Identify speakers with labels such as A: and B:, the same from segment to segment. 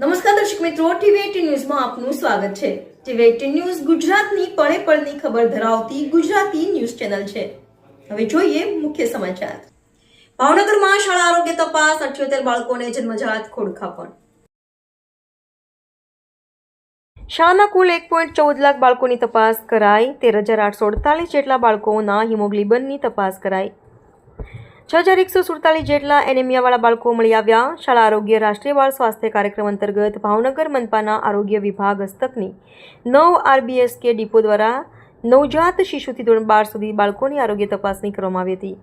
A: નમસ્કાર દર્શક મિત્રો, ટીવી18 ન્યૂઝમાં આપનું સ્વાગત છે। ટીવી18 ન્યૂઝ ગુજરાતની પળે પળની ખબર ધરાવતી ગુજરાતી ન્યૂઝ ચેનલ છે। હવે જોઈએ મુખ્ય સમાચાર। ભાવનગરમાં શાળા આરોગ્ય તપાસ, 78 બાળકોને જન્મજાત ખોડખાપણ। શાળાના કુલ 1.14 લાખ બાળકોની તપાસ કરાઈ। 13,848 જેટલા બાળકોના હિમોગ્લોબિનની તપાસ કરાઈ। 6,147 જેટલા એનેમિયાવાળા બાળકો મળી આવ્યા। શાળા આરોગ્ય રાષ્ટ્રીય બાળ સ્વાસ્થ્ય કાર્યક્રમ અંતર્ગત ભાવનગર મનપાના આરોગ્ય વિભાગ હસ્તકની 9 RBSK ડિપો દ્વારા નવજાત શિશુથી ધોરણ 12 સુધી બાળકોની આરોગ્ય તપાસણી કરવામાં આવી હતી।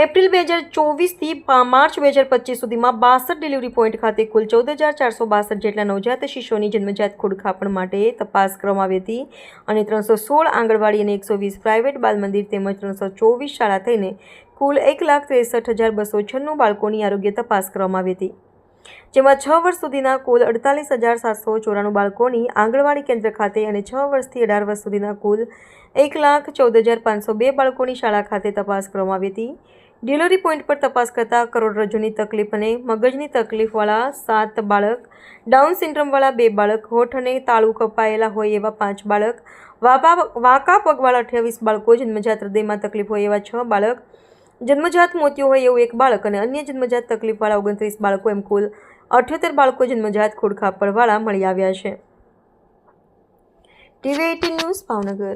A: એપ્રિલ 2024થી માર્ચ 2025 સુધીમાં 62 ડિલિવરી પોઈન્ટ ખાતે કુલ 14,462 જેટલા નવજાત શિશુઓની જન્મજાત ખોડખાપણ માટે તપાસ કરવામાં આવી હતી અને 316 આંગણવાડી અને 120 પ્રાઇવેટ બાલ મંદિર તેમજ 324 શાળા થઈને કુલ 1,63,296 બાળકોની આરોગ્ય તપાસ કરવામાં આવી હતી, જેમાં 6 વર્ષ સુધીના કુલ 48,794 બાળકોની આંગણવાડી કેન્દ્ર ખાતે અને 6 વર્ષથી 18 વર્ષ સુધીના કુલ 1,14,502 બાળકોની શાળા ખાતે તપાસ કરવામાં આવી હતી। ડિલિવરી પોઈન્ટ પર તપાસ કરતા કરોડરજ્જુની તકલીફ અને મગજની તકલીફવાળા 7 બાળક, ડાઉન સિન્ડ્રોમવાળા 2 બાળક, હોઠ અને તાળું કપાયેલા હોય એવા 5 બાળક, વાંકા પગવાળા 28 બાળકો, જન્મજાત હૃદયમાં તકલીફ હોય એવા 6 બાળક, જન્મજાત મોતિયો હોય એવું 1 બાળક અને અન્ય જન્મજાત તકલીફવાળા 29 બાળકો એમ કુલ 78 બાળકો જન્મજાત ખોડખાપણવાળા મળી આવ્યા છે। ટીવી18 ન્યૂઝ ભાવનગર।